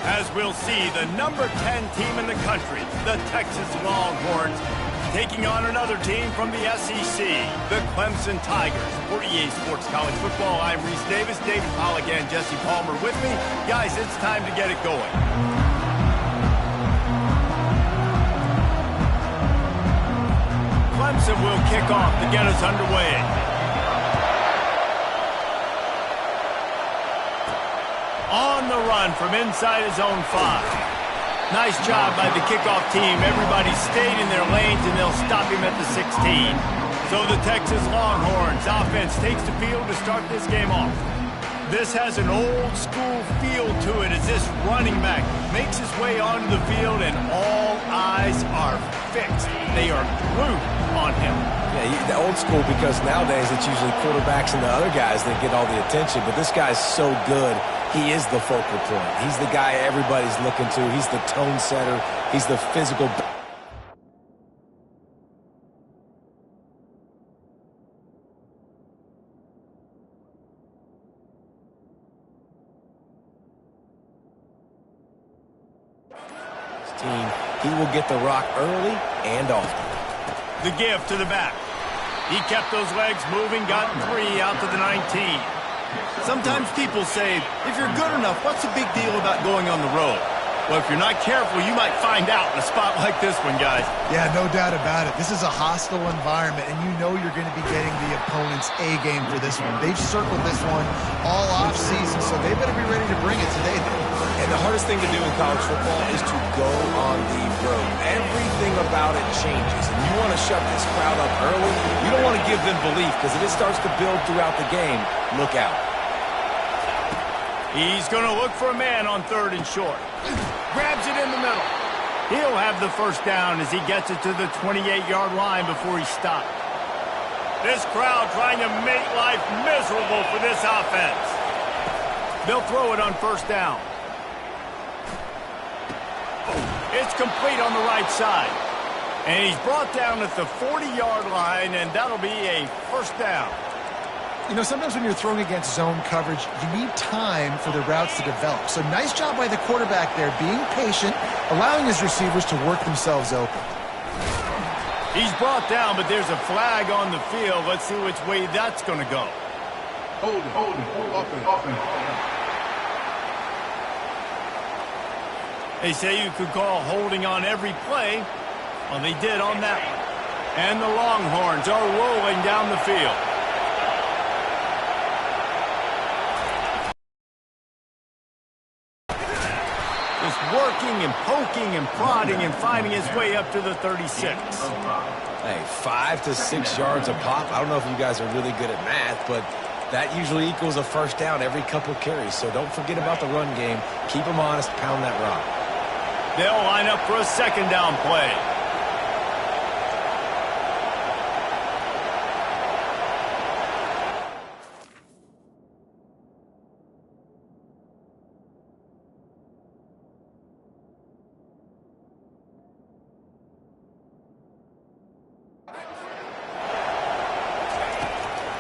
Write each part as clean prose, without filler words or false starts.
As we'll see, the number 10 team in the country, the Texas Longhorns, taking on another team from the SEC, the Clemson Tigers. For EA Sports College Football, I'm Reese Davis, David Pollack, and Jesse Palmer with me. Guys, it's time to get it going. Clemson will kick off to get us underway. On the run from inside his own 5. Nice job by the kickoff team. Everybody stayed in their lanes, and they'll stop him at the 16. So the Texas Longhorns offense takes the field to start this game off. This has an old-school feel to it as this running back makes his way onto the field, and all eyes are fixed. They are glued on him. Yeah, the old school, because nowadays it's usually quarterbacks and the other guys that get all the attention, but this guy's so good. He is the focal point. He's the guy everybody's looking to. He's the tone setter. He's the physical. His team, he will get the rock early and often. The give to the back. He kept those legs moving, got 3 out to the 19. Sometimes people say, if you're good enough, what's the big deal about going on the road? Well, if you're not careful, you might find out in a spot like this one, guys. Yeah, no doubt about it. This is a hostile environment, and you know you're going to be getting the opponent's A game for this one. They've circled this one all off season, so they better be ready to bring it today. And the hardest thing to do in college football is to go on the road. Everything about it changes, and you want to shut this crowd up early. You don't want to give them belief, because if it starts to build throughout the game, look out. He's going to look for a man on 3rd and short. Grabs it in the middle. He'll have the first down as he gets it to the 28-yard line before he stopped. This crowd trying to make life miserable for this offense. They'll throw it on 1st down. It's complete on the right side. And he's brought down at the 40-yard line, and that'll be a 1st down. You know, sometimes when you're throwing against zone coverage, you need time for the routes to develop. So nice job by the quarterback there, being patient, allowing his receivers to work themselves open. He's brought down, but there's a flag on the field. Let's see which way that's going to go. Hold it. They say you could call holding on every play. Well, they did on that one. And the Longhorns are rolling down the field. Just working and poking and prodding and finding his way up to the 36. Hey, 5 to 6 yards a pop. I don't know if you guys are really good at math, but that usually equals a 1st down every couple carries. So don't forget about the run game. Keep them honest, pound that rock. They'll line up for a 2nd down play.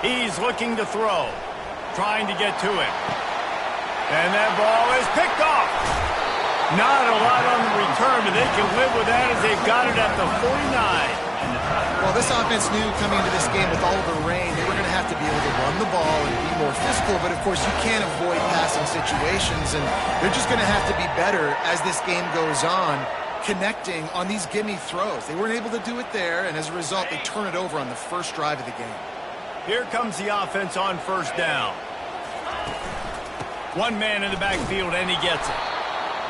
He's looking to throw, trying to get to it. And that ball is picked off. Not a lot on the return, but they can live with that as they've got it at the 49. Well, this offense knew coming into this game with all the rain, they were going to have to be able to run the ball and be more physical, but of course you can't avoid passing situations, and they're just going to have to be better as this game goes on, connecting on these gimme throws. They weren't able to do it there, and as a result, they turn it over on the first drive of the game. Here comes the offense on 1st down. One man in the backfield, and he gets it.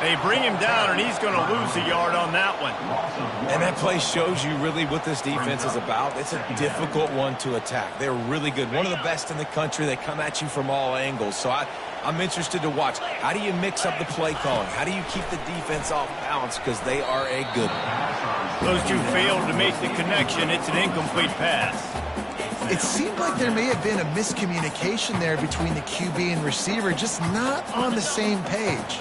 They bring him down, and he's going to lose a yard on that one. And that play shows you really what this defense is about. It's a difficult one to attack. They're really good. One of the best in the country. They come at you from all angles. So I'm interested to watch. How do you mix up the play calling? How do you keep the defense off balance? Because they are a good one. Those two failed to make the connection. It's an incomplete pass. It seemed like there may have been a miscommunication there between the QB and receiver, just not on the same page.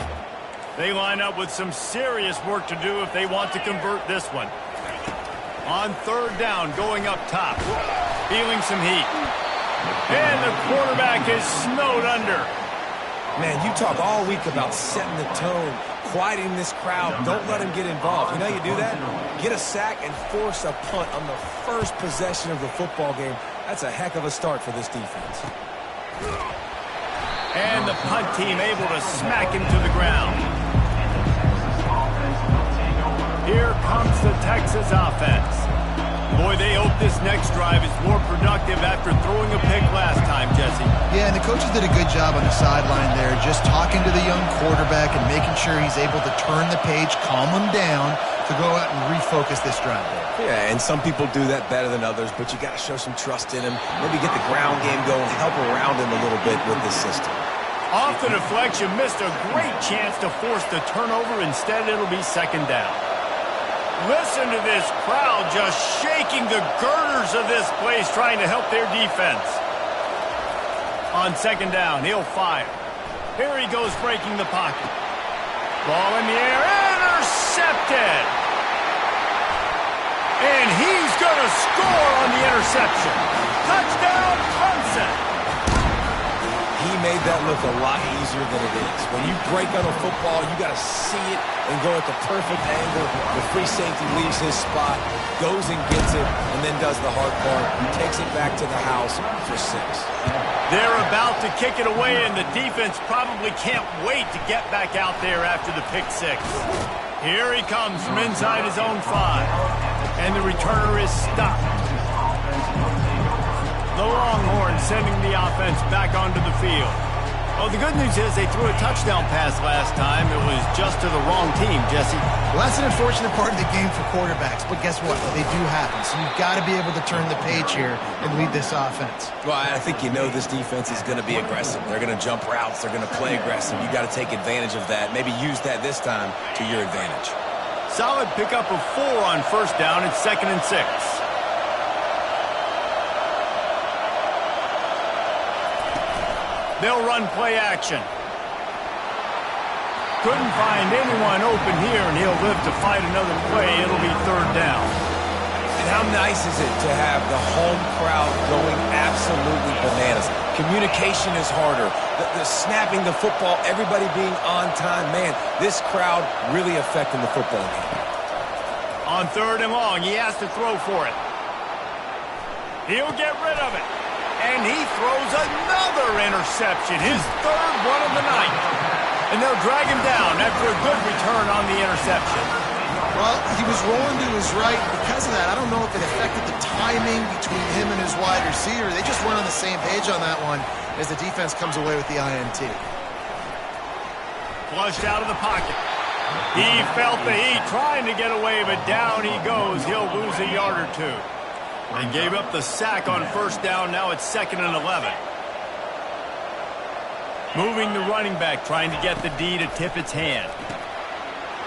They line up with some serious work to do if they want to convert this one. On 3rd down, going up top, feeling some heat. And the quarterback is snowed under. Man, you talk all week about setting the tone, quieting this crowd. Don't let him get involved. You know how you do that? Get a sack and force a punt on the first possession of the football game. That's a heck of a start for this defense. And the punt team able to smack him to the ground. Here comes the Texas offense. Boy, they hope this next drive is more productive after throwing a pick last time, Jesse. Yeah, and the coaches did a good job on the sideline there, just talking to the young quarterback and making sure he's able to turn the page, calm him down to go out and refocus this drive there. Yeah, and some people do that better than others, but you got to show some trust in him. Maybe get the ground game going, help around him a little bit with this system. Off the deflection, missed a great chance to force the turnover. Instead, it'll be second down. Listen to this crowd just shaking the girders of this place, trying to help their defense. On second down, he'll fire. Here he goes, breaking the pocket. Ball in the air, intercepted. And he's going to score on the interception. Touchdown, Clemson. He made that look a lot easier than it is. When you break on a football, you got to see it and go at the perfect angle. The free safety leaves his spot, goes and gets it, and then does the hard part. He takes it back to the house for 6. They're about to kick it away, and the defense probably can't wait to get back out there after the pick 6. Here he comes from inside his own 5, and the returner is stopped. The Longhorns sending the offense back onto the field. Well, the good news is they threw a touchdown pass last time. It was just to the wrong team, Jesse. Well, that's an unfortunate part of the game for quarterbacks, but guess what? They do happen, so you've got to be able to turn the page here and lead this offense. Well, I think you know this defense is going to be aggressive. They're going to jump routes. They're going to play aggressive. You've got to take advantage of that. Maybe use that this time to your advantage. Solid pickup of 4 on first down. It's 2nd and 6. They'll run play action. Couldn't find anyone open here, and he'll live to fight another play. It'll be 3rd down. And how nice is it to have the home crowd going absolutely bananas? Communication is harder. The snapping the football, everybody being on time. Man, this crowd really affecting the football game. On 3rd and long, he has to throw for it. He'll get rid of it. And he throws another interception, his 3rd one of the night. And they'll drag him down after a good return on the interception. Well, he was rolling to his right. Because of that, I don't know if it affected the timing between him and his wide receiver. They just weren't on the same page on that one as the defense comes away with the INT. Flushed out of the pocket. He felt the heat trying to get away, but down he goes. He'll lose a yard or 2. And gave up the sack on first down. Now it's 2nd and 11. Moving the running back, trying to get the D to tip its hand.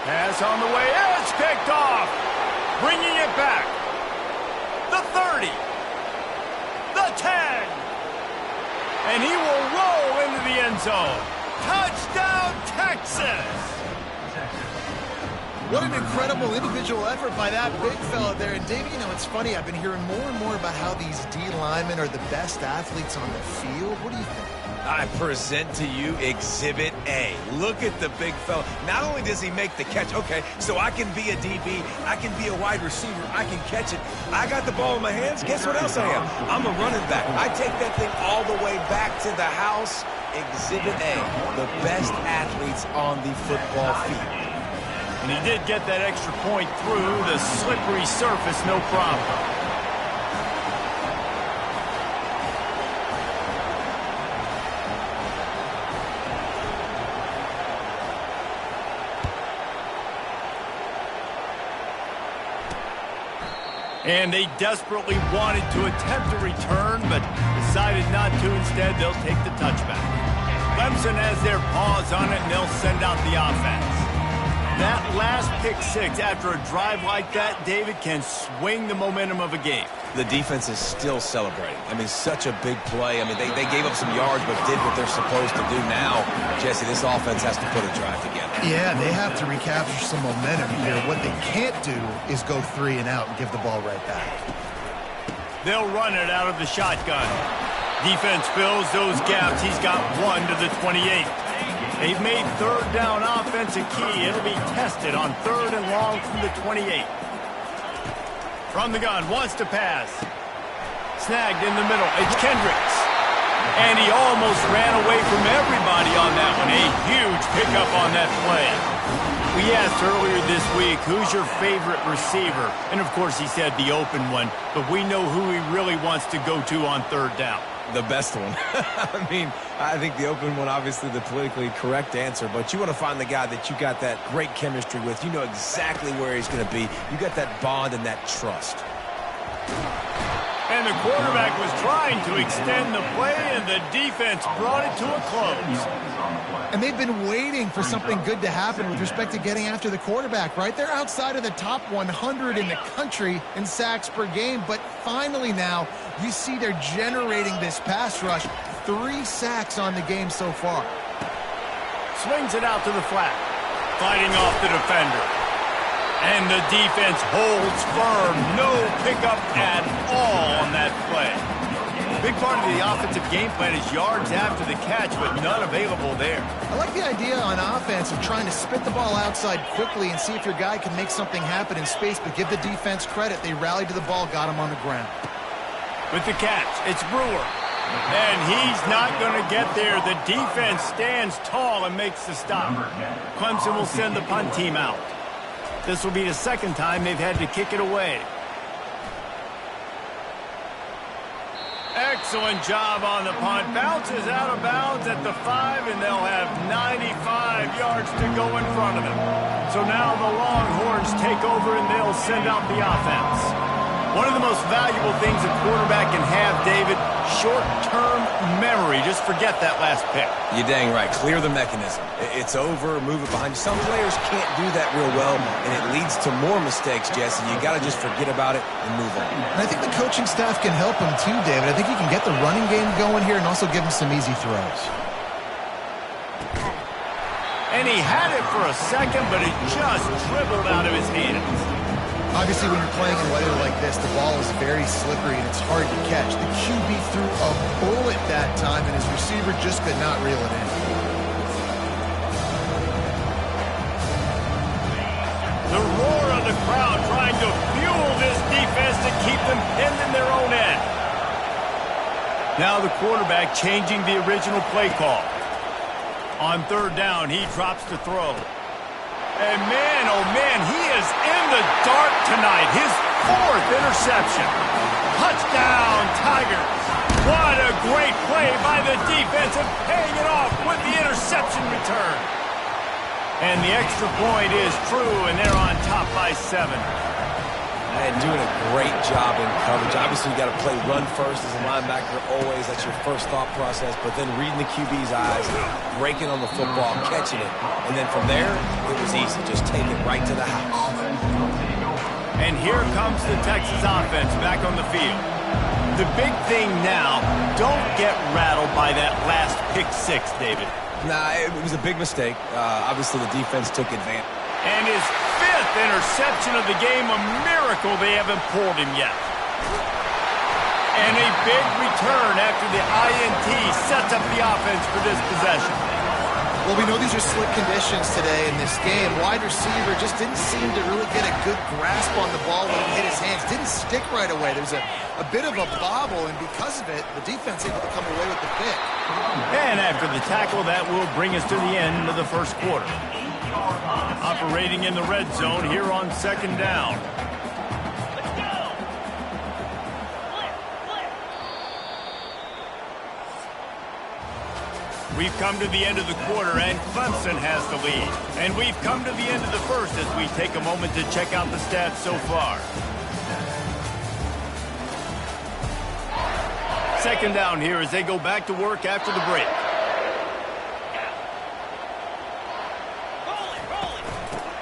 Pass on the way. It's picked off. Bringing it back. The 30. The 10. And he will roll into the end zone. Touchdown, Texas. What an incredible individual effort by that big fella there. And, Davey, you know, it's funny. I've been hearing more and more about how these D linemen are the best athletes on the field. What do you think? I present to you Exhibit A. Look at the big fella. Not only does he make the catch, okay, so I can be a DB, I can be a wide receiver, I can catch it. I got the ball in my hands. Guess what else I am? I'm a running back. I take that thing all the way back to the house. Exhibit A, the best athletes on the football field. And he did get that extra point through the slippery surface, no problem. And they desperately wanted to attempt a return, but decided not to. Instead, they'll take the touchback. Clemson has their paws on it, and they'll send out the offense. That last pick 6 after a drive like that, David, can swing the momentum of a game. The defense is still celebrating. I mean, such a big play. I mean, they gave up some yards but did what they're supposed to do. Now, Jesse, this offense has to put a drive together. Yeah, they have to recapture some momentum here. What they can't do is go 3 and out and give the ball right back. They'll run it out of the shotgun. Defense fills those gaps. He's got 1 to the 28. They've made third down offense a key. It'll be tested on 3rd and long from the 28. From the gun, wants to pass. Snagged in the middle. It's Kendricks. And he almost ran away from everybody on that one. A huge pickup on that play. We asked earlier this week, who's your favorite receiver? And, of course, he said the open one. But we know who he really wants to go to on 3rd down. The best one. I mean, I think the open one, obviously the politically correct answer, but you want to find the guy that you got that great chemistry with. You know exactly where he's going to be. You got that bond and that trust. And the quarterback was trying to extend the play, and the defense brought it to a close. And they've been waiting for something good to happen with respect to getting after the quarterback, right? They're outside of the top 100 in the country in sacks per game, but finally now you see they're generating this pass rush. 3 sacks on the game so far. Swings it out to the flat. Fighting off the defender. And the defense holds firm. No pickup at all on that play. A big part of the offensive game plan is yards after the catch, but none available there. I like the idea on offense of trying to spit the ball outside quickly and see if your guy can make something happen in space, but give the defense credit. They rallied to the ball, got him on the ground. With the catch, it's Brewer. And he's not going to get there. The defense stands tall and makes the stop. Clemson will send the punt team out. This will be the 2nd time they've had to kick it away. Excellent job on the punt. Bounces out of bounds at the 5, and they'll have 95 yards to go in front of them. So now the Longhorns take over, and they'll send out the offense. One of the most valuable things a quarterback can have, David, short-term memory. Just forget that last pick. You're dang right. Clear the mechanism. It's over, move it behind you. Some players can't do that real well, and it leads to more mistakes, Jesse. You got to just forget about it and move on. And I think the coaching staff can help him too, David. I think he can get the running game going here and also give him some easy throws. And he had it for a second, but it just dribbled out of his hands. Obviously, when you're playing in weather like this, the ball is very slippery and it's hard to catch. The QB threw a bullet that time, and his receiver just could not reel it in. The roar of the crowd trying to fuel this defense to keep them pinned in their own end. Now the quarterback changing the original play call. On 3rd down, he drops to throw. And man, oh man, he is in the dark tonight. His 4th interception. Touchdown, Tigers. What a great play by the defense and paying it off with the interception return. And the extra point is true, and they're on top by 7. And doing a great job in coverage. Obviously, you got to play run first as a linebacker always. That's your first thought process. But then reading the QB's eyes, breaking on the football, catching it. And then from there, it was easy. Just take it right to the house. And here comes the Texas offense back on the field. The big thing now, don't get rattled by that last pick 6, David. Nah, it was a big mistake. Obviously, the defense took advantage. And his 5th interception of the game, a miracle they haven't pulled him yet. And a big return after the INT sets up the offense for this possession. Well, we know these are slick conditions today in this game. Wide receiver just didn't seem to really get a good grasp on the ball when it hit his hands. Didn't stick right away. There's a bit of a bobble, and because of it, the defense able to come away with the pick. And after the tackle, that will bring us to the end of the 1st quarter. Operating in the red zone here on 2nd down. We've come to the end of the quarter, and Clemson has the lead. And we've come to the end of the 1st as we take a moment to check out the stats so far. 2nd down here as they go back to work after the break.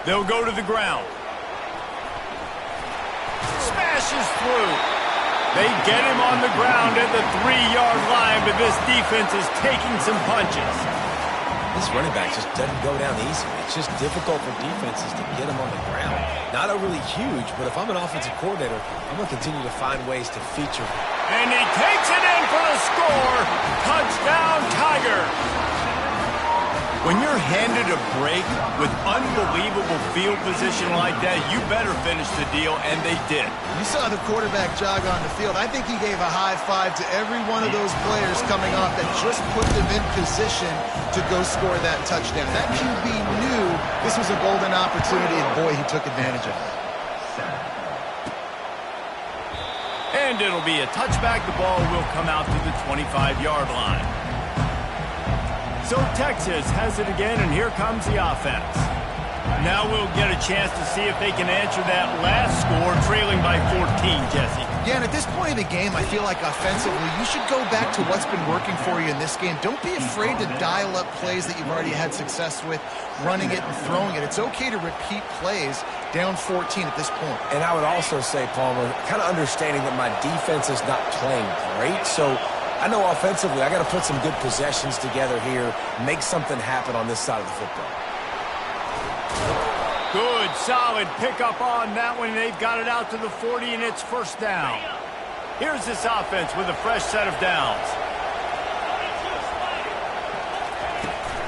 They'll go to the ground. Smashes through. They get him on the ground at the 3-yard line, but this defense is taking some punches. This running back just doesn't go down easy. It's just difficult for defenses to get him on the ground. Not overly huge, but if I'm an offensive coordinator, I'm going to continue to find ways to feature. And he takes it in for the score. Touchdown, Tigers. When you're handed a break with unbelievable field position like that, you better finish the deal, and they did. You saw the quarterback jog on the field. I think he gave a high five to every one of those players coming off that just put them in position to go score that touchdown. That QB knew this was a golden opportunity, and boy, he took advantage of it. And it'll be a touchback. The ball will come out to the 25-yard line. So Texas has it again, and here comes the offense. Now we'll get a chance to see if they can answer that last score, trailing by 14, Jesse. Yeah, and at this point in the game, I feel like offensively, you should go back to what's been working for you in this game. Don't be afraid to dial up plays that you've already had success with, running it and throwing it. It's okay to repeat plays down 14 at this point. And I would also say, Palmer, kind of understanding that my defense is not playing great, so I know offensively I got to put some good possessions together here, make something happen on this side of the football. Good, solid pickup on that one. They've got it out to the 40, and it's first down. Here's this offense with a fresh set of downs.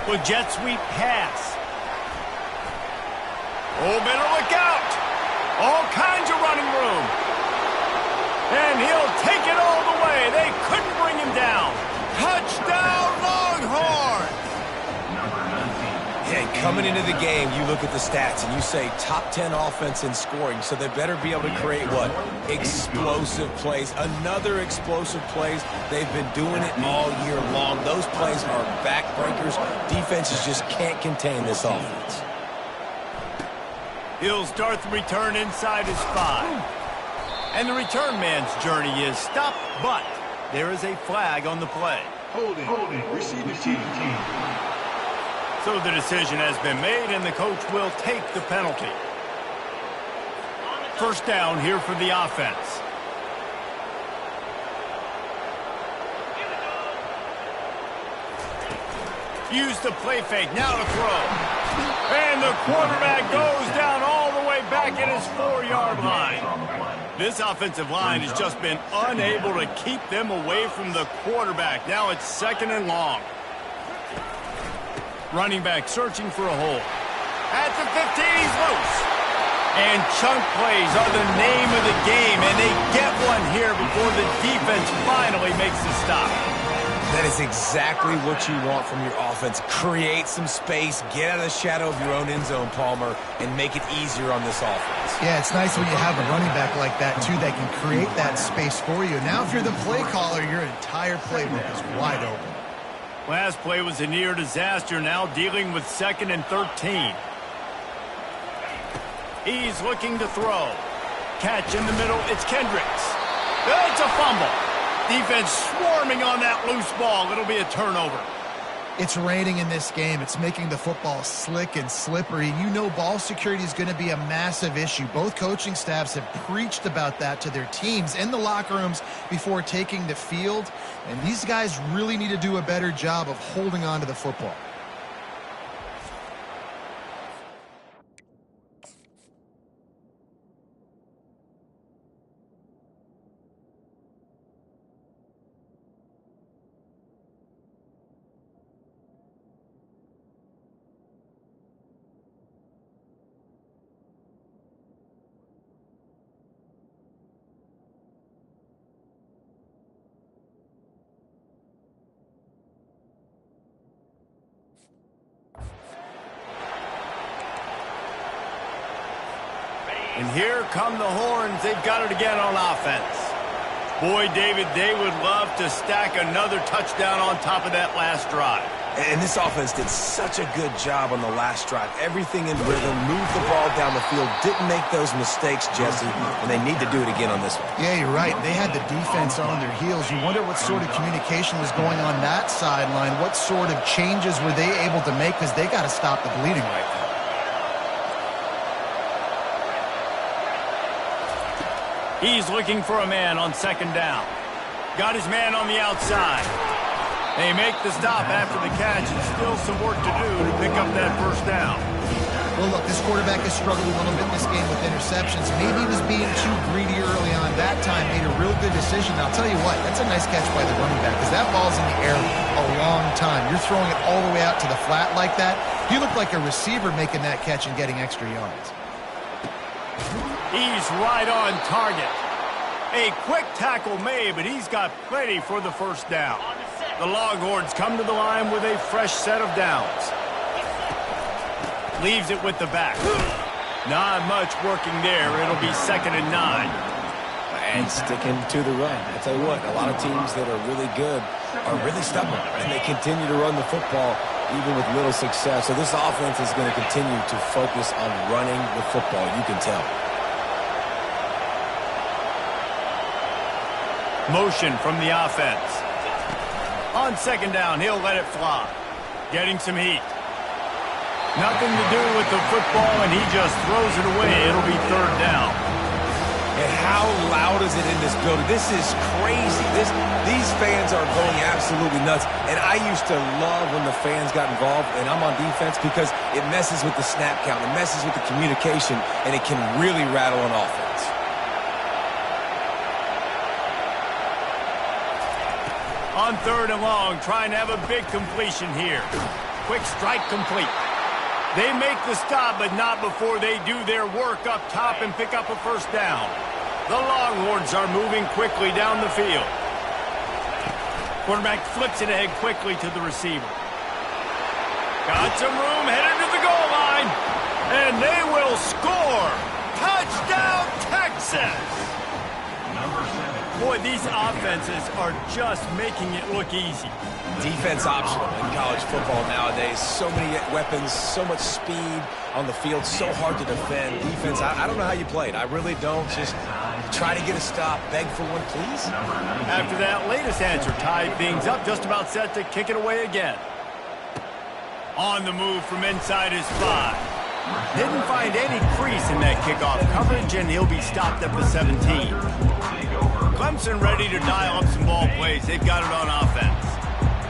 With jet sweep pass. Oh, better look out. All kinds of running room. And he'll take it all the way. They couldn't bring him down. Touchdown, Longhorns! Yeah, coming into the game, you look at the stats and you say top 10 offense in scoring, so they better be able to create what? Explosive plays. Another explosive plays. They've been doing it all year long. Those plays are backbreakers. Defenses just can't contain this offense. He'll start the return inside his 5. And the return man's journey is stop, but there is a flag on the play. Holding. Receiving team. So the decision has been made, and the coach will take the penalty. First down here for the offense. Use the play fake, now to throw. And the quarterback goes down all the way back at his 4-yard line. This offensive line has just been unable to keep them away from the quarterback. Now it's second and long. Running back searching for a hole. At the 15, he's loose. And chunk plays are the name of the game, and they get one here before the defense finally makes the stop. That is exactly what you want from your offense. Create some space, get out of the shadow of your own end zone, Palmer, and make it easier on this offense. Yeah, it's nice when you have a running back like that, too, that can create that space for you. Now, if you're the play caller, your entire playbook is wide open. Last play was a near disaster, now dealing with 2nd and 13. He's looking to throw. Catch in the middle, it's Kendricks. It's a fumble. Defense swarming on that loose ball. It'll be a turnover. It's raining in this game. It's making the football slick and slippery. You know ball security is going to be a massive issue. Both coaching staffs have preached about that to their teams in the locker rooms before taking the field. And these guys really need to do a better job of holding on to the football. And here come the Horns. They've got it again on offense. Boy, David, they would love to stack another touchdown on top of that last drive. And this offense did such a good job on the last drive. Everything in rhythm, moved the ball down the field, didn't make those mistakes, Jesse, and they need to do it again on this one. Yeah, you're right. They had the defense on their heels. You wonder what sort of communication was going on that sideline. What sort of changes were they able to make, because they got to stop the bleeding right now. He's looking for a man on 2nd down. Got his man on the outside. They make the stop after the catch, and still some work to do to pick up that first down. Well, look, this quarterback has struggled a little bit in this game with interceptions. Maybe he was being too greedy early on. That time made a real good decision. I'll tell you what, that's a nice catch by the running back because that ball's in the air a long time. You're throwing it all the way out to the flat like that. You look like a receiver making that catch and getting extra yards. He's right on target. A quick tackle made, but he's got plenty for the first down. The Longhorns come to the line with a fresh set of downs. Leaves it with the back. Not much working there. It'll be 2nd and 9. And sticking to the run. I tell you what, a lot of teams that are really good are really stubborn, and they continue to run the football even with little success. So this offense is going to continue to focus on running the football. You can tell. Motion from the offense. On 2nd down, he'll let it fly. Getting some heat. Nothing to do with the football, and he just throws it away. It'll be 3rd down. And how loud is it in this building? This is crazy. These fans are going absolutely nuts. And I used to love when the fans got involved, and I'm on defense, because it messes with the snap count. It messes with the communication, and it can really rattle an offense. On 3rd and long, trying to have a big completion here. Quick strike complete. They make the stop, but not before they do their work up top and pick up a first down. The Longhorns are moving quickly down the field. Quarterback flips it ahead quickly to the receiver. Got some room, headed to the goal line. And they will score. Touchdown, Texas! Boy, these offenses are just making it look easy. Defense optional in college football nowadays. So many weapons, so much speed on the field, so hard to defend. Defense, I don't know how you play it. I really don't. Just try to get a stop, beg for one, please. After that latest answer, tied things up, just about set to kick it away again. On the move from inside his 5. Didn't find any crease in that kickoff coverage, and he'll be stopped at the 17. Clemson ready to dial up some ball plays. They've got it on offense.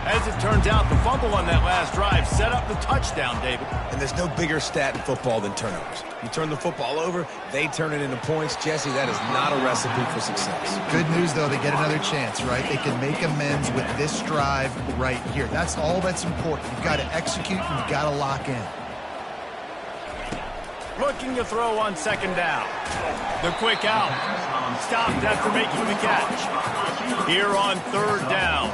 As it turns out, the fumble on that last drive set up the touchdown, David. And there's no bigger stat in football than turnovers. You turn the football over, they turn it into points. Jesse, that is not a recipe for success. Good news, though, they get another chance, right? They can make amends with this drive right here. That's all that's important. You've got to execute, and you've got to lock in. Looking to throw on 2nd down. The quick out. Stopped after making the catch. Here on 3rd down.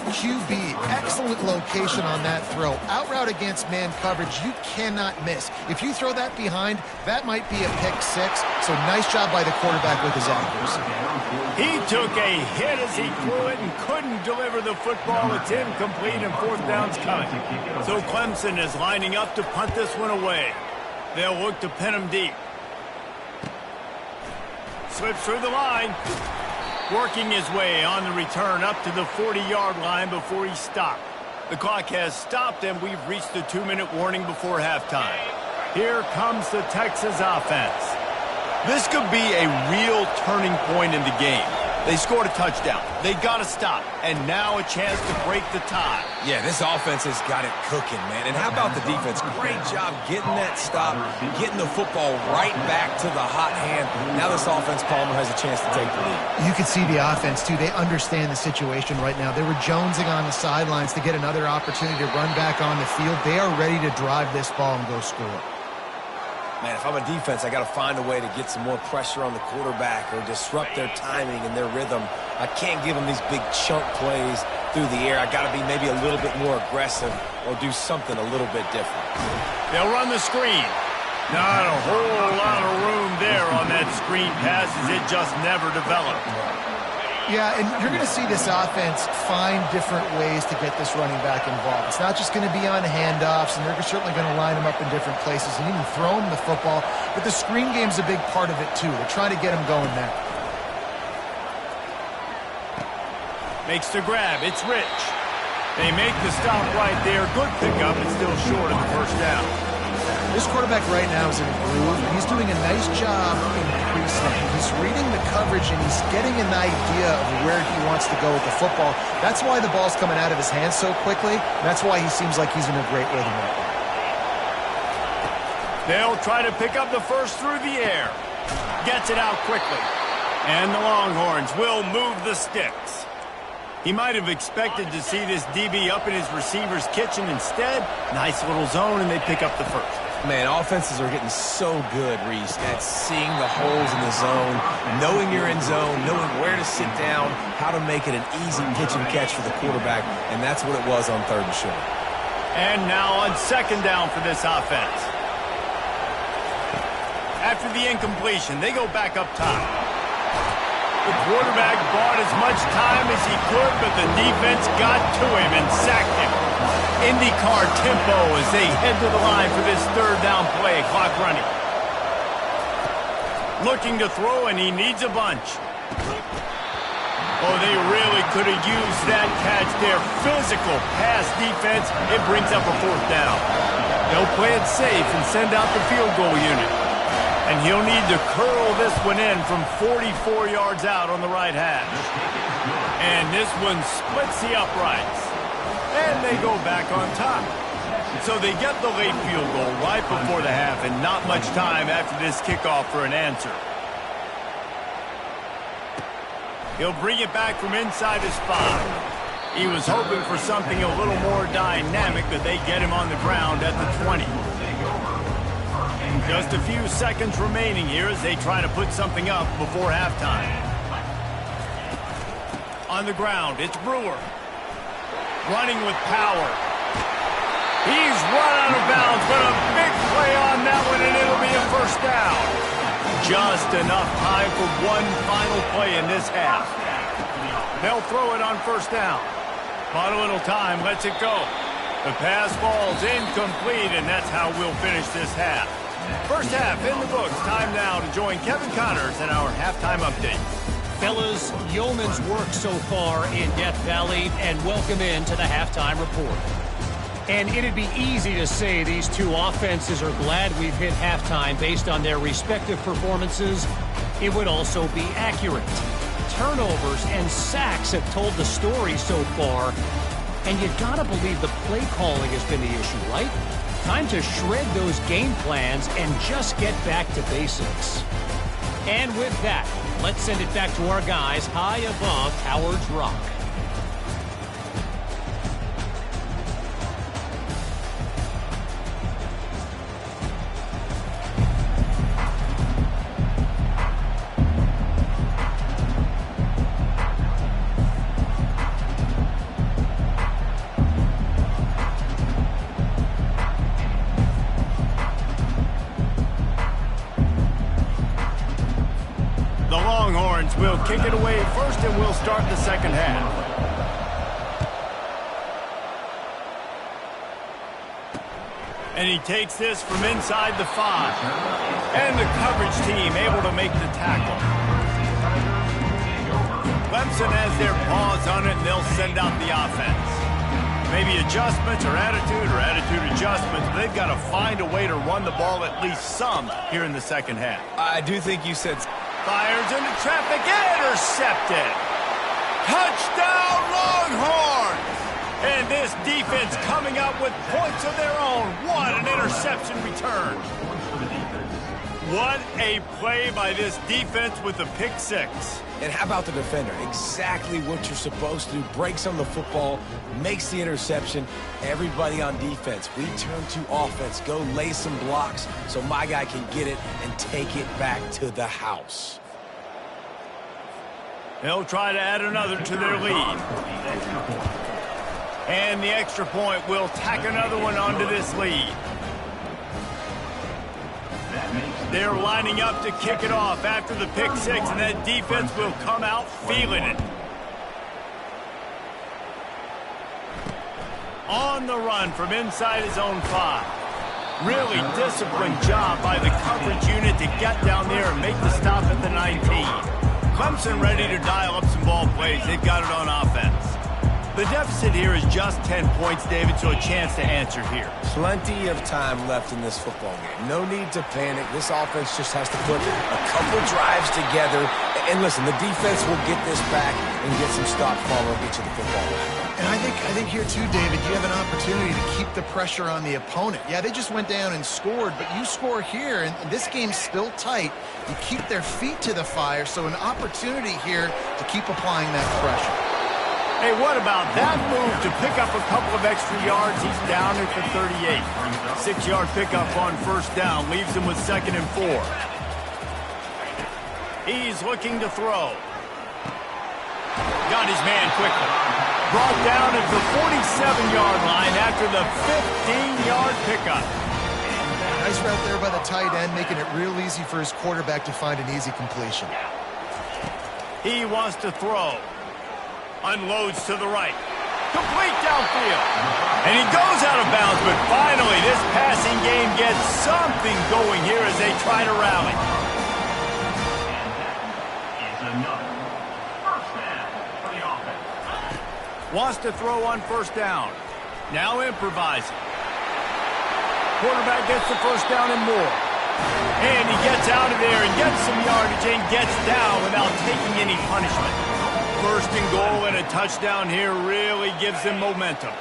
QB, excellent location on that throw. Out route against man coverage, you cannot miss. If you throw that behind, that might be a pick 6. So nice job by the quarterback with his accuracy. He took a hit as he threw it and couldn't deliver the football. It's incomplete and 4th down's coming. So Clemson is lining up to punt this one away. They'll look to pin him deep. Slips through the line. Working his way on the return up to the 40-yard line before he stopped. The clock has stopped, and we've reached the 2-minute warning before halftime. Here comes the Texas offense. This could be a real turning point in the game. They scored a touchdown. They got to stop. And now a chance to break the tie. Yeah, this offense has got it cooking, man. And how about the defense? Great job getting that stop, getting the football right back to the hot hand. Now this offense, Palmer, has a chance to take the lead. You can see the offense, too. They understand the situation right now. They were jonesing on the sidelines to get another opportunity to run back on the field. They are ready to drive this ball and go score. Man, if I'm a defense, I got to find a way to get some more pressure on the quarterback or disrupt their timing and their rhythm. I can't give them these big chunk plays through the air. I got to be maybe a little bit more aggressive or do something a little bit different. They'll run the screen. Not a whole lot of room there on that screen pass as it just never developed. Yeah, and you're going to see this offense find different ways to get this running back involved. It's not just going to be on handoffs, and they're certainly going to line him up in different places and even throw him the football. But the screen game's a big part of it, too. They're trying to get him going now. Makes the grab. It's Rich. They make the stop right there. Good pickup, but still short of the first down. This quarterback right now is in a groove. He's doing a nice job in pre-snap. He's reading the coverage, and he's getting an idea of where he wants to go with the football. That's why the ball's coming out of his hands so quickly. That's why he seems like he's in a great rhythm right now. They'll try to pick up the first through the air. Gets it out quickly. And the Longhorns will move the sticks. He might have expected to see this DB up in his receiver's kitchen. Instead, nice little zone, and they pick up the first. Man, offenses are getting so good, Reese, at seeing the holes in the zone, knowing you're in zone, knowing where to sit down, how to make it an easy pitch and catch for the quarterback, and that's what it was on 3rd and short. And now on 2nd down for this offense. After the incompletion, they go back up top. The quarterback bought as much time as he could, but the defense got to him and sacked him. IndyCar tempo as they head to the line for this 3rd down play. Clock running. Looking to throw, and he needs a bunch. Oh, they really could have used that catch there. Physical pass defense. It brings up a 4th down. They'll play it safe and send out the field goal unit. And he'll need to curl this one in from 44 yards out on the right hash. And this one splits the uprights. And they go back on top. So they get the late field goal right before the half, and not much time after this kickoff for an answer. He'll bring it back from inside his 5. He was hoping for something a little more dynamic, but they get him on the ground at the 20. Just a few seconds remaining here as they try to put something up before halftime. On the ground, it's Brewer. Running with power. He's run out of bounds, but a big play on that one, and it'll be a 1st down. Just enough time for one final play in this half. They'll throw it on 1st down. But a little time, lets it go. The pass falls incomplete, and that's how we'll finish this half. 1st half in the books. Time now to join Kevin Connors in our halftime update. Fellas, yeoman's work so far in Death Valley, and welcome into the halftime report. And it'd be easy to say these two offenses are glad we've hit halftime based on their respective performances. It would also be accurate. Turnovers and sacks have told the story so far, and you gotta believe the play calling has been the issue, right? Time to shred those game plans and just get back to basics. And with that, let's send it back to our guys high above Howard's Rock. We'll kick it away first, and we'll start the 2nd half. And he takes this from inside the 5. And the coverage team able to make the tackle. Clemson has their paws on it, and they'll send out the offense. Maybe adjustments or attitude adjustments. But they've got to find a way to run the ball at least some here in the 2nd half. I do think you said... Fires into traffic, intercepted. Touchdown, Longhorns! And this defense coming up with points of their own. What an interception return. What a play by this defense with the pick 6. And how about the defender? Exactly what you're supposed to do. Breaks on the football, makes the interception. Everybody on defense, we turn to offense. Go lay some blocks so my guy can get it and take it back to the house. They'll try to add another to their lead. And the extra point will tack another one onto this lead. They're lining up to kick it off after the pick 6, and that defense will come out feeling it. On the run from inside his own 5. Really disciplined job by the coverage unit to get down there and make the stop at the 19. Clemson ready to dial up some ball plays. They've got it on offense. The deficit here is just 10 points, David, so a chance to answer here. Plenty of time left in this football game. No need to panic. This offense just has to put a couple drives together And listen, the defense will get this back and get some stops, Palmer, and get you the football back. And I think here too, David, you have an opportunity to keep the pressure on the opponent. Yeah, they just went down and scored, but you score here, and this game's still tight. You keep their feet to the fire, so an opportunity here to keep applying that pressure. Hey, what about that move to pick up a couple of extra yards? He's down it for 38. 6-yard pickup on first down leaves him with 2nd and 4. He's looking to throw. Got his man quickly. Brought down at the 47-yard line after the 15-yard pickup. Nice route there by the tight end, making it real easy for his quarterback to find an easy completion. He wants to throw. Unloads to the right. Complete downfield. And he goes out of bounds, but finally this passing game gets something going here as they try to rally. Wants to throw on first down. Now improvising. Quarterback gets the first down and more. And he gets out of there and gets some yardage and gets down without taking any punishment. First and goal and a touchdown here really gives him momentum.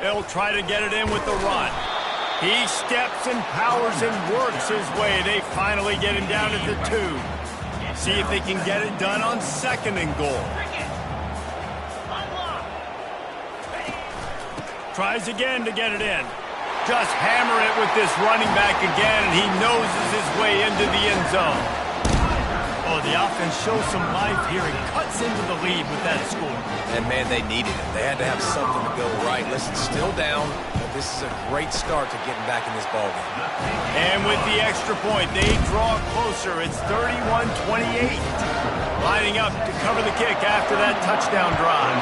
He'll try to get it in with the run. He steps and powers and works his way. They finally get him down at the 2. See if they can get it done on 2nd and goal. Tries again to get it in. Just hammer it with this running back again, and he noses his way into the end zone. Oh, the offense shows some life here and cuts into the lead with that score. And, man, they needed it. They had to have something to go right. Listen, still down, but this is a great start to getting back in this ballgame. And with the extra point, they draw closer. It's 31-28. Lining up to cover the kick after that touchdown drive.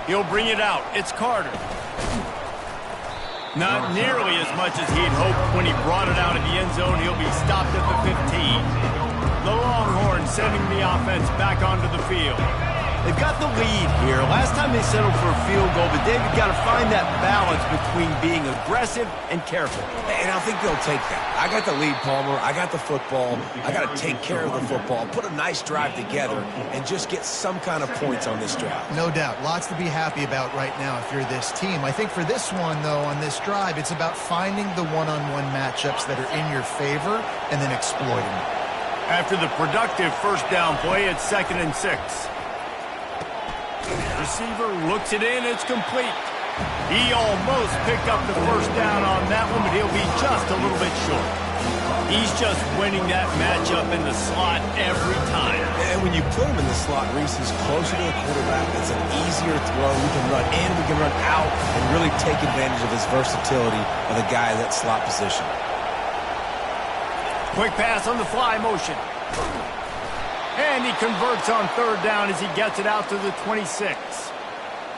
He'll bring it out. It's Carter. Not nearly as much as he'd hoped when he brought it out of the end zone. He'll be stopped at the 15. The Longhorns sending the offense back onto the field. They've got the lead here. Last time they settled for a field goal, but David got to find that balance between being aggressive and careful. And I think they'll take that. I got the lead, Palmer. I got the football. I got to take care of the football, put a nice drive together, and just get some kind of points on this drive. No doubt. Lots to be happy about right now if you're this team. I think for this one, though, on this drive, it's about finding the one-on-one matchups that are in your favor and then exploiting them. After the productive first down play, it's 2nd and 6. Receiver looks it in. It's complete. He almost picked up the first down on that one, but he'll be just a little bit short. He's just winning that matchup in the slot every time. And when you put him in the slot, Reese is closer to the quarterback. It's an easier throw. We can run in, we can run out, and really take advantage of his versatility of the guy in that slot position. Quick pass on the fly motion. And he converts on 3rd down as he gets it out to the 26.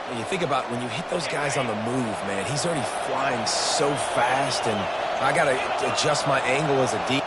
When you think about when you hit those guys on the move, man, he's already flying so fast, and I got to adjust my angle as a deep.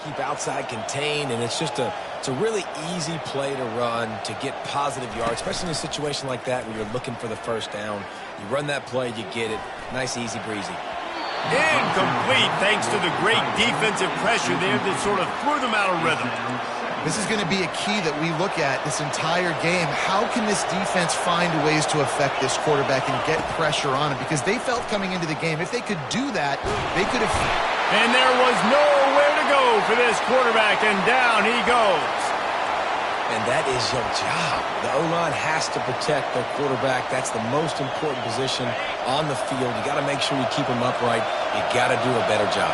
Keep outside contained, and it's just it's a really easy play to run to get positive yards, especially in a situation like that where you're looking for the first down. You run that play, you get it. Nice, easy breezy. Incomplete thanks to the great defensive pressure there that sort of threw them out of rhythm. This is going to be a key that we look at this entire game. How can this defense find ways to affect this quarterback and get pressure on him? Because they felt coming into the game, if they could do that, they could have... And there was nowhere to go for this quarterback, and down he goes. And that is your job. The O-line has to protect their quarterback. That's the most important position on the field. You got to make sure you keep him upright. You got to do a better job.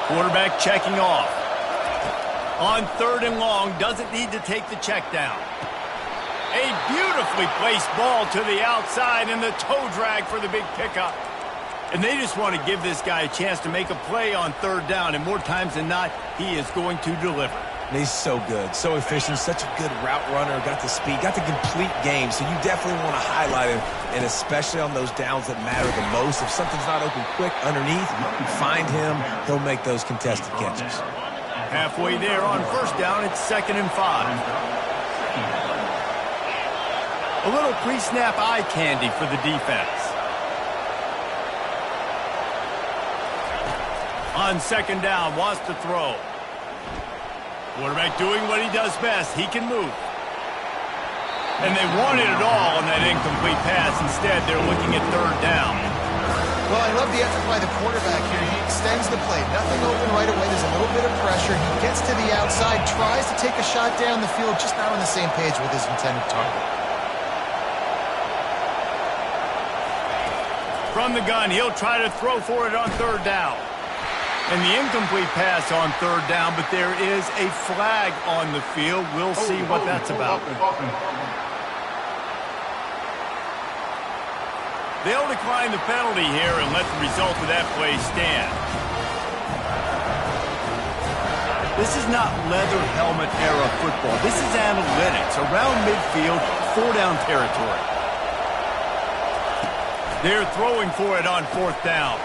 Quarterback checking off. On 3rd and long, doesn't need to take the check down. A beautifully placed ball to the outside and the toe drag for the big pickup. And they just want to give this guy a chance to make a play on 3rd down, and more times than not, he is going to deliver. And he's so good, so efficient, such a good route runner, got the speed, got the complete game, so you definitely want to highlight him, and especially on those downs that matter the most. If something's not open quick underneath, find him, he'll make those contested catches. Halfway there on 1st down, it's 2nd and 5. A little pre-snap eye candy for the defense. On 2nd down, wants to throw. Quarterback doing what he does best. He can move. And they wanted it all on that incomplete pass. Instead, they're looking at 3rd down. Well, I love the effort by the quarterback here. He extends the play. Nothing open right away. There's a little bit of pressure. He gets to the outside, tries to take a shot down the field, just not on the same page with his intended target. From the gun, he'll try to throw for it on 3rd down. And the incomplete pass on 3rd down, but there is a flag on the field. We'll see what that's about. They'll decline the penalty here and let the result of that play stand. This is not leather helmet era football. This is analytics around midfield, 4-down territory. They're throwing for it on 4th down.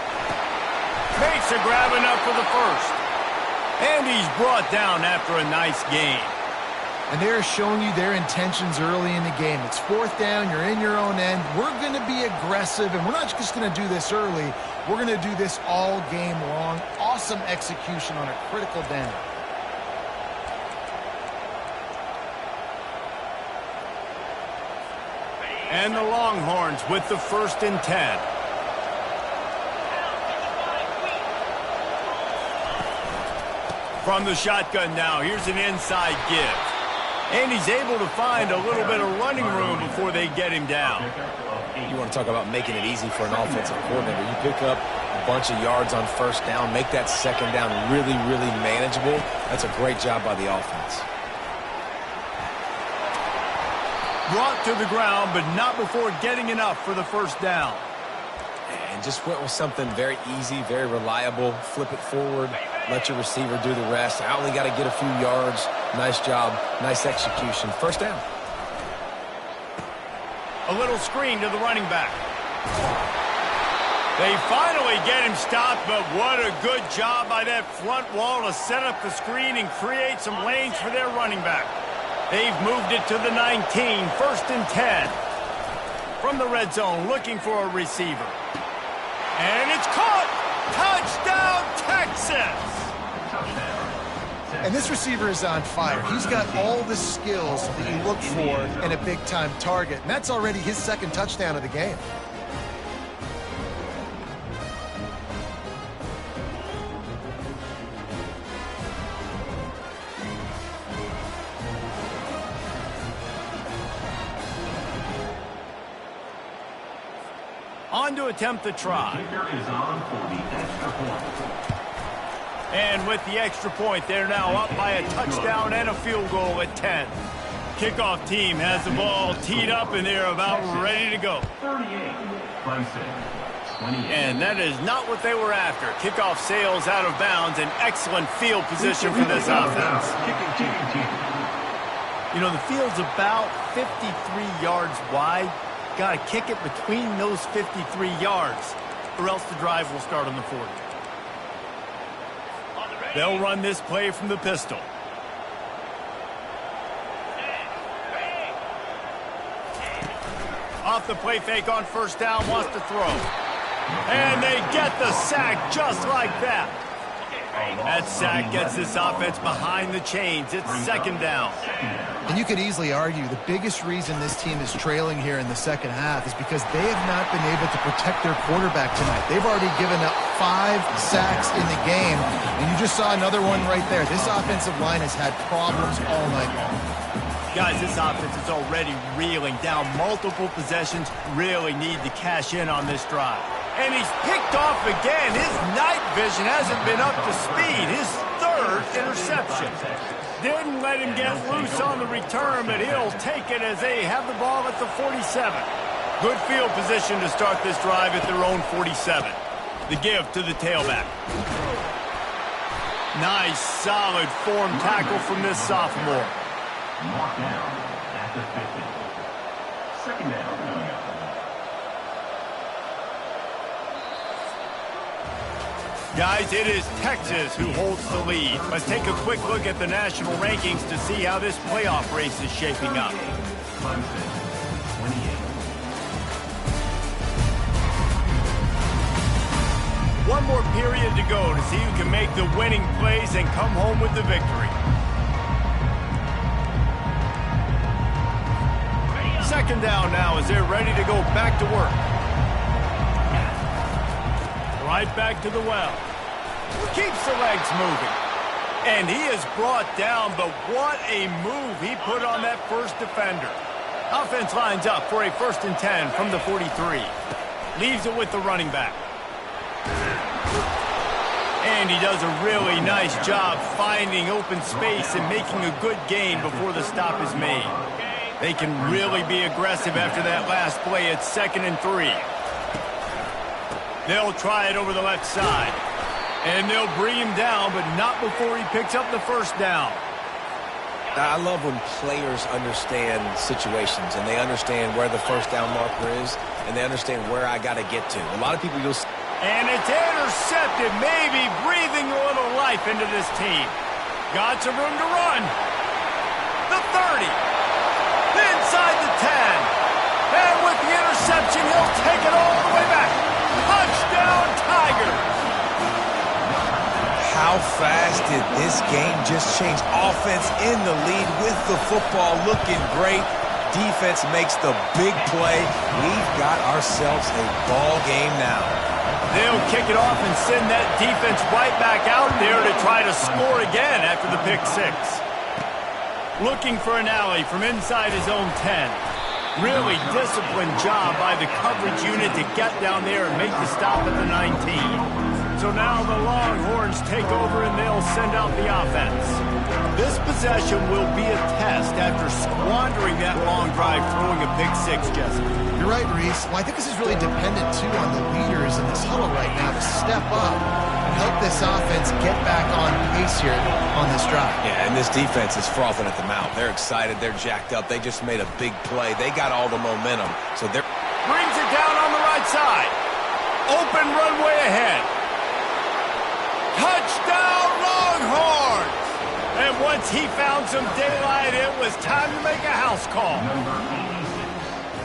Makes a grab enough for the 1st. And he's brought down after a nice gain. And they're showing you their intentions early in the game. It's 4th down, you're in your own end. We're going to be aggressive, and we're not just going to do this early. We're going to do this all game long. Awesome execution on a critical down. And the Longhorns with the 1st and 10. From the shotgun now, here's an inside give. And he's able to find a little bit of running room before they get him down. You want to talk about making it easy for an offensive coordinator. You pick up a bunch of yards on 1st down, make that 2nd down really, really manageable. That's a great job by the offense. Brought to the ground, but not before getting enough for the 1st down. And just went with something very easy, very reliable. Flip it forward, let your receiver do the rest. I only got to get a few yards. Nice job, nice execution. 1st down. A little screen to the running back. They finally get him stopped, but what a good job by that front wall to set up the screen and create some lanes for their running back. They've moved it to the 19, 1st and 10. From the red zone, looking for a receiver. And it's caught! Touchdown, Texas! And this receiver is on fire. He's got all the skills that you look for in a big-time target. And that's already his 2nd touchdown of the game. On to attempt the try. And with the extra point, they're now up by a touchdown and a field goal at 10. Kickoff team has the ball teed up, and they're about ready to go. And that is not what they were after. Kickoff sails out of bounds, and excellent field position for this offense. You know, the field's about 53 yards wide. Got to kick it between those 53 yards, or else the drive will start on the 40. They'll run this play from the pistol. Off the play fake on 1st down, wants to throw. And they get the sack just like that. That sack gets this offense behind the chains. It's second down. And you could easily argue the biggest reason this team is trailing here in the second half is because they have not been able to protect their quarterback tonight. They've already given up 5 sacks in the game, and you just saw another one right there. This offensive line has had problems all night long. Guys, this offense is already reeling down multiple possessions. Really need to cash in on this drive. And he's picked off again. His night vision hasn't been up to speed. His 3rd interception. Didn't let him get loose on the return, but he'll take it as they have the ball at the 47. Good field position to start this drive at their own 47. The give to the tailback. Nice, solid form tackle from this sophomore. Mark down at the 50. Second down coming up. Guys, it is Texas who holds the lead. Let's take a quick look at the national rankings to see how this playoff race is shaping up. Clemson, 28. One more period to go to see who can make the winning plays and come home with the victory. Second down now as they're ready to go back to work. Right back to the well. Keeps the legs moving. And he is brought down, but what a move he put on that first defender. Offense lines up for a 1st and 10 from the 43. Leaves it with the running back. And he does a really nice job finding open space and making a good gain before the stop is made. They can really be aggressive after that last play. It's 2nd and 3. They'll try it over the left side. And they'll bring him down, but not before he picks up the first down. I love when players understand situations and they understand where the first down marker is and they understand where I got to get to. A lot of people you'll see. And it's intercepted, maybe breathing a little life into this team. Got some room to run. The 30. Inside the 10. And with the interception, he'll take it all the way back. Touchdown, Tigers. How fast did this game just change? Offense in the lead with the football looking great. Defense makes the big play. We've got ourselves a ball game now. They'll kick it off and send that defense right back out there to try to score again after the pick 6. Looking for an alley from inside his own 10. Really disciplined job by the coverage unit to get down there and make the stop at the 19. So now the Longhorns take over and they'll send out the offense. This possession will be a test after squandering that long drive throwing a pick 6, Jesse. You're right, Reese. Well, I think this is really dependent, too, on the leaders in this huddle right now to step up and help this offense get back on pace here on this drive. Yeah, and this defense is frothing at the mouth. They're excited. They're jacked up. They just made a big play. They got all the momentum. So they're... Brings it down on the right side. Open runway ahead. Touchdown, Longhorns! And once he found some daylight, it was time to make a house call.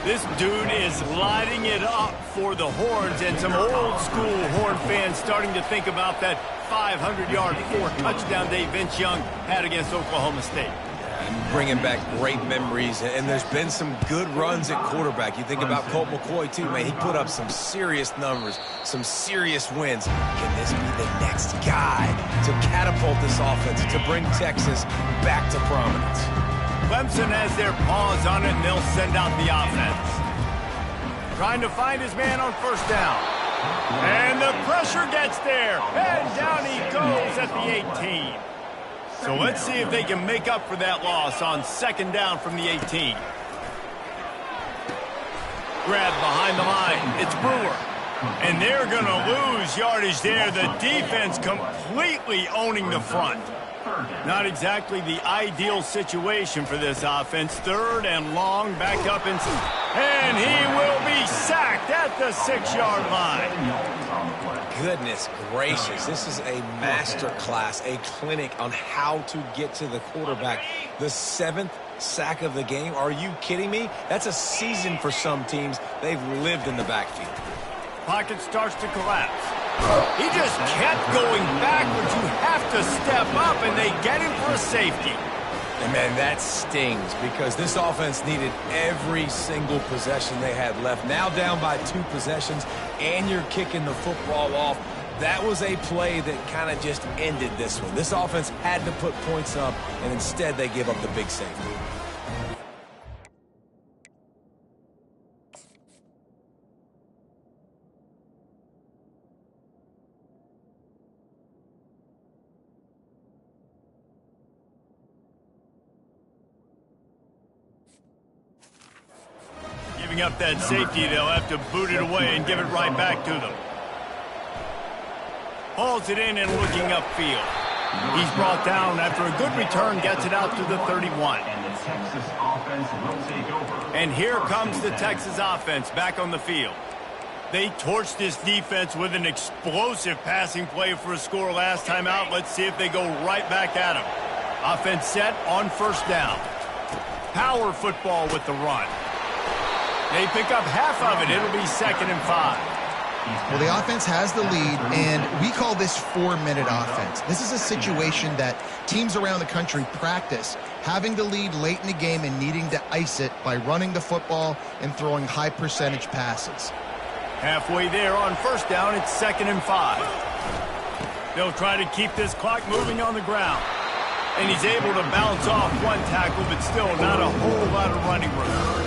This dude is lighting it up for the Horns, and some old-school Horn fans starting to think about that 500-yard 4-touchdown day Vince Young had against Oklahoma State. Bringing back great memories, and there's been some good runs at quarterback. You think about Colt McCoy, too, man. He put up some serious numbers, some serious wins. Can this be the next guy to catapult this offense, to bring Texas back to prominence? Clemson has their paws on it, and they'll send out the offense. Trying to find his man on first down. And the pressure gets there, and down he goes at the 18. So let's see if they can make up for that loss on second down from the 18. Grab behind the line. It's Brewer. And they're going to lose yardage there. The defense completely owning the front. Not exactly the ideal situation for this offense. 3rd and long, back up inside. And he will be sacked at the 6-yard line. Goodness gracious, this is a master class, a clinic on how to get to the quarterback. The 7th sack of the game. Are you kidding me? That's a season for some teams. They've lived in the backfield. Pocket starts to collapse. He just kept going backwards. You have to step up, and they get him for a safety. And, man, that stings because this offense needed every single possession they had left. Now down by 2 possessions, and you're kicking the football off. That was a play that kind of just ended this one. This offense had to put points up, and instead they give up the big safety. Giving up that safety, they'll have to boot it away and give it right back to them. Hauls it in and looking upfield. He's brought down after a good return, gets it out to the 31. And the Texas offense will take over. And here comes the Texas offense back on the field. They torched this defense with an explosive passing play for a score last time out. Let's see if they go right back at him. Offense set on first down. Power football with the run. They pick up half of it. It'll be 2nd and 5. Well, the offense has the lead, and we call this 4-minute offense. This is a situation that teams around the country practice, having the lead late in the game and needing to ice it by running the football and throwing high-percentage passes. Halfway there on first down, it's 2nd and 5. They'll try to keep this clock moving on the ground. And he's able to bounce off one tackle, but still not a whole lot of running room.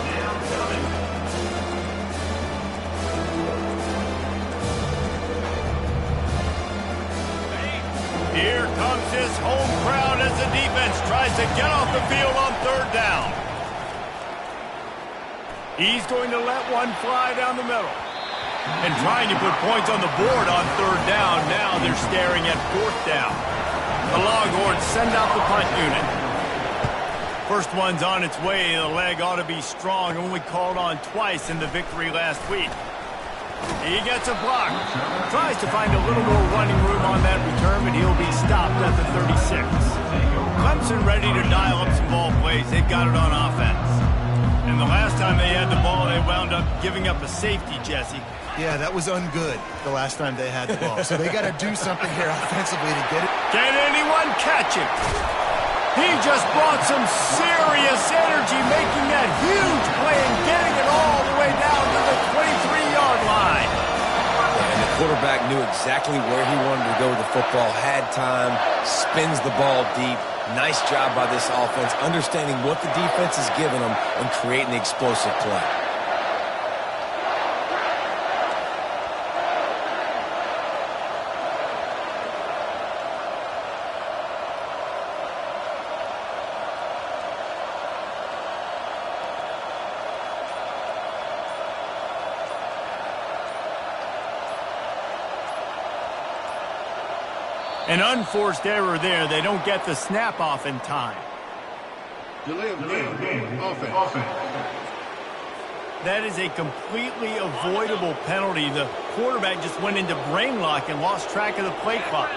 Here comes his home crowd as the defense tries to get off the field on 3rd down. He's going to let one fly down the middle. And trying to put points on the board on 3rd down. Now they're staring at 4th down. The Longhorns send out the punt unit. First one's on its way. The leg ought to be strong. Only called on twice in the victory last week. He gets a block. Tries to find a little more running room on that return, but he'll be stopped at the 36. Clemson ready to dial up some ball plays. They've got it on offense. And the last time they had the ball, they wound up giving up a safety, Jesse. Yeah, that was ungood the last time they had the ball. So they got to do something here offensively to get it. Can anyone catch it? He just brought some serious energy, making that huge play and getting it all the way down to the 23-yard line. And the quarterback knew exactly where he wanted to go with the football, had time, spins the ball deep. Nice job by this offense, understanding what the defense is giving them and creating the explosive play. An unforced error there. They don't get the snap off in time. Delay of game. Offense. That is a completely avoidable penalty. The quarterback just went into brain lock and lost track of the play clock.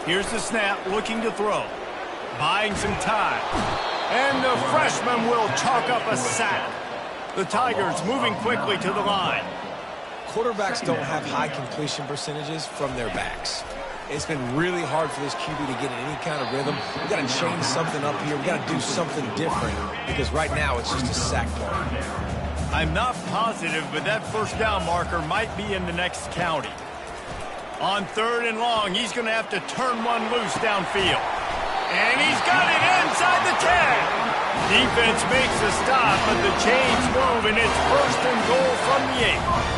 Here's the snap, looking to throw. Buying some time. And the freshman will chalk up a sack. The Tigers moving quickly to the line. Quarterbacks don't have high completion percentages from their backs. It's been really hard for this QB to get in any kind of rhythm. We've got to change something up here. We've got to do something different because right now it's just a sack play. I'm not positive, but that first down marker might be in the next county. On 3rd and long, he's going to have to turn one loose downfield. And he's got it inside the 10. Defense makes a stop, but the chains move, and it's 1st and goal from the 8.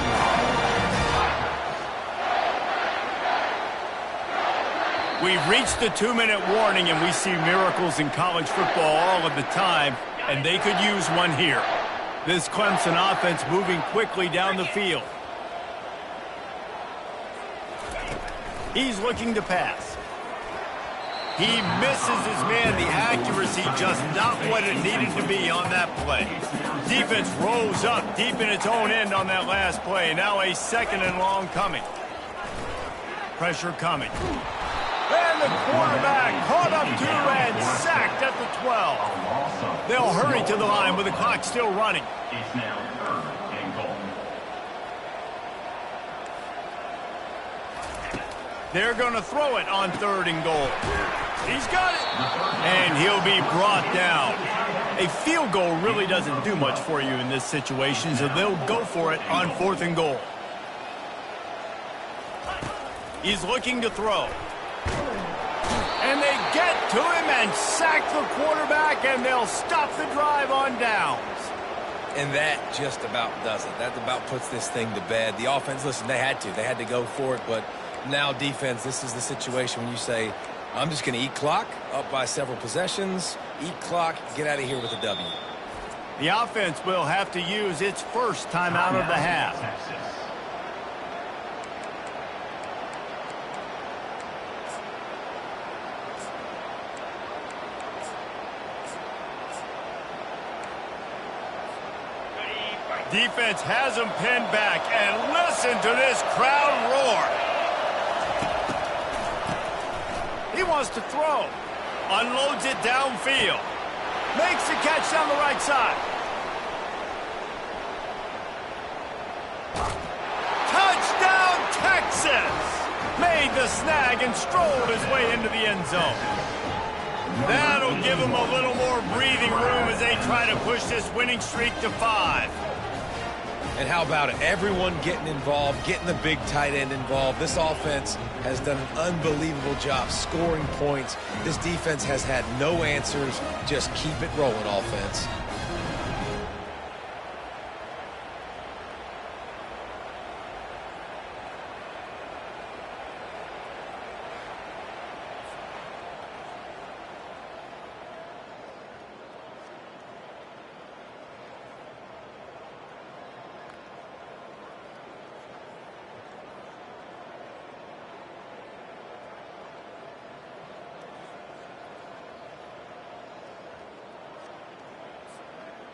We've reached the 2-minute warning, and we see miracles in college football all of the time, and they could use one here. This Clemson offense moving quickly down the field. He's looking to pass. He misses his man. The accuracy just not what it needed to be on that play. Defense rose up deep in its own end on that last play. Now a 2nd and long coming. Pressure coming. And the quarterback caught up to and sacked at the 12. They'll hurry to the line with the clock still running. It's now 3rd and goal. They're going to throw it on 3rd and goal. He's got it. And he'll be brought down. A field goal really doesn't do much for you in this situation, so they'll go for it on 4th and goal. He's looking to throw. And they get to him and sack the quarterback, and they'll stop the drive on downs. And that just about does it. That about puts this thing to bed. The offense, listen, they had to go for it, but now defense, this is the situation when you say, I'm just going to eat clock, up by several possessions, eat clock, get out of here with a W. The offense will have to use its first timeout of the half. Defense has him pinned back, and listen to this crowd roar. He wants to throw. Unloads it downfield. Makes the catch down the right side. Touchdown, Texas! Made the snag and strolled his way into the end zone. That'll give him a little more breathing room as they try to push this winning streak to 5. And how about it? Everyone getting involved, getting the big tight end involved. This offense has done an unbelievable job scoring points. This defense has had no answers. Just keep it rolling, offense.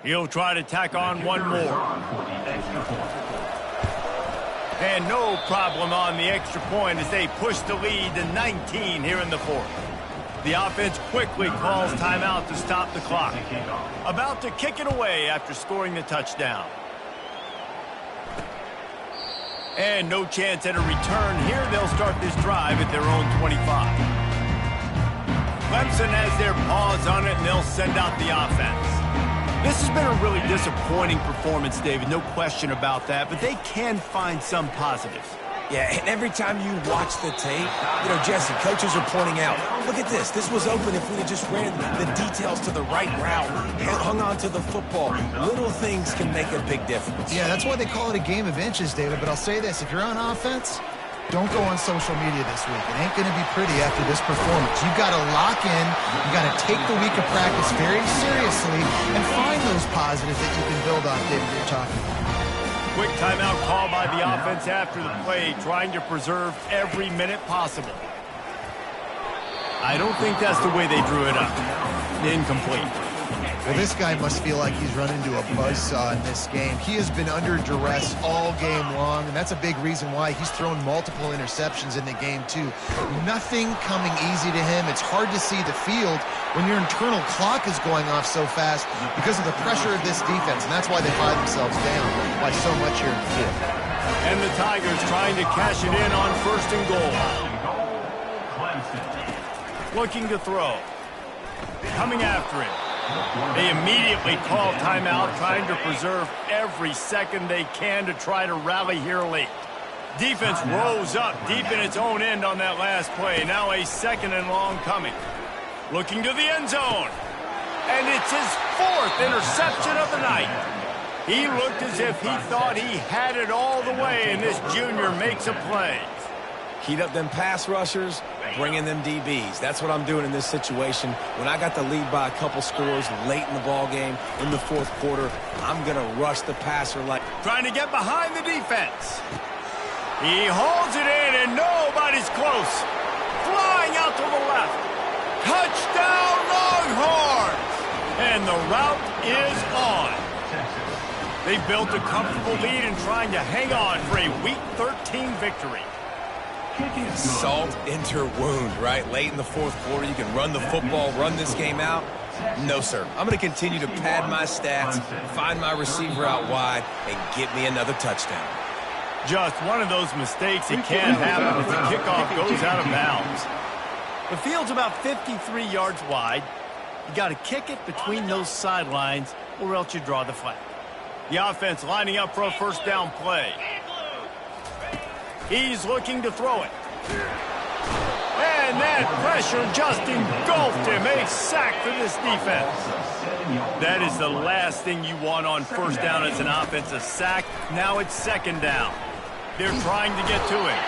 He'll try to tack on one more. And no problem on the extra point as they push the lead to 19 here in the 4th. The offense quickly calls timeout to stop the clock. About to kick it away after scoring the touchdown. And no chance at a return here. They'll start this drive at their own 25. Clemson has their paws on it, and they'll send out the offense. This has been a really disappointing performance, David, no question about that, but they can find some positives. Yeah, and every time you watch the tape, Jesse, coaches are pointing out, look at this. This was open if we had just ran the details to the right route, hung on to the football. Little things can make a big difference. Yeah, that's why they call it a game of inches, David, but I'll say this. If you're on offense, don't go on social media this week. It ain't going to be pretty after this performance. You've got to lock in. You've got to take the week of practice very seriously and find those positives that you can build on, David, you're talking about. Quick timeout call by the offense after the play, trying to preserve every minute possible. I don't think that's the way they drew it up. Incomplete. Well, this guy must feel like he's run into a buzzsaw in this game. He has been under duress all game long, and that's a big reason why he's thrown multiple interceptions in the game, too. Nothing coming easy to him. It's hard to see the field when your internal clock is going off so fast because of the pressure of this defense, and that's why they find themselves down by so much here in the 4th. And the Tigers trying to cash it in on 1st and goal. Looking to throw. Coming after it. They immediately call timeout, trying to preserve every second they can to try to rally here late. Defense rose up deep in its own end on that last play. Now a 2nd and long coming. Looking to the end zone. And it's his 4th interception of the night. He looked as if he thought he had it all the way, and this junior makes a play. Heat up them pass rushers, bring in them DBs. That's what I'm doing in this situation. When I got the lead by a couple scores late in the ball game in the 4th quarter, I'm going to rush the passer like... Trying to get behind the defense. He holds it in, and nobody's close. Flying out to the left. Touchdown, Longhorns! And the route is on. They built a comfortable lead and trying to hang on for a Week 13 victory. Salt into wound, right? Late in the 4th quarter, you can run the football, run this game out. No, sir. I'm going to continue to pad my stats, find my receiver out wide, and get me another touchdown. Just one of those mistakes that can happen if the kickoff goes out of bounds. The field's about 53 yards wide. You got to kick it between those sidelines or else you draw the flag. The offense lining up for a first down play. He's looking to throw it. And that pressure just engulfed him. A sack for this defense. That is the last thing you want on first down as an offensive sack. Now it's second down. They're trying to get to him.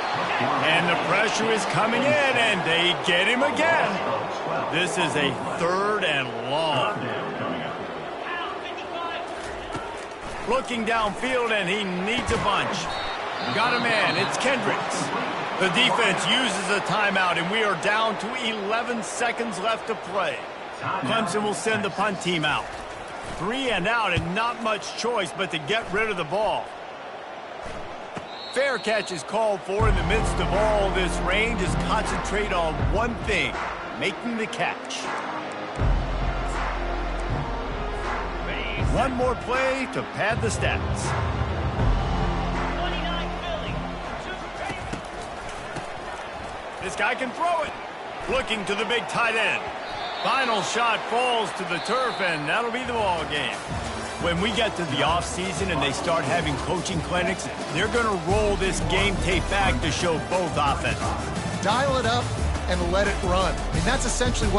And the pressure is coming in, and they get him again. This is a third and long. Looking downfield, and he needs a bunch. Got a man. It's Kendricks. The defense uses a timeout, and we are down to 11 seconds left to play. Clemson will send the punt team out. 3 and out, and not much choice but to get rid of the ball. Fair catch is called for in the midst of all this rain. Just concentrate on one thing, making the catch. One more play to pad the stats. This guy can throw it. Looking to the big tight end. Final shot falls to the turf, and that'll be the ball game. When we get to the offseason and they start having coaching clinics, they're going to roll this game tape back to show both offenses. Dial it up and let it run. I mean, that's essentially what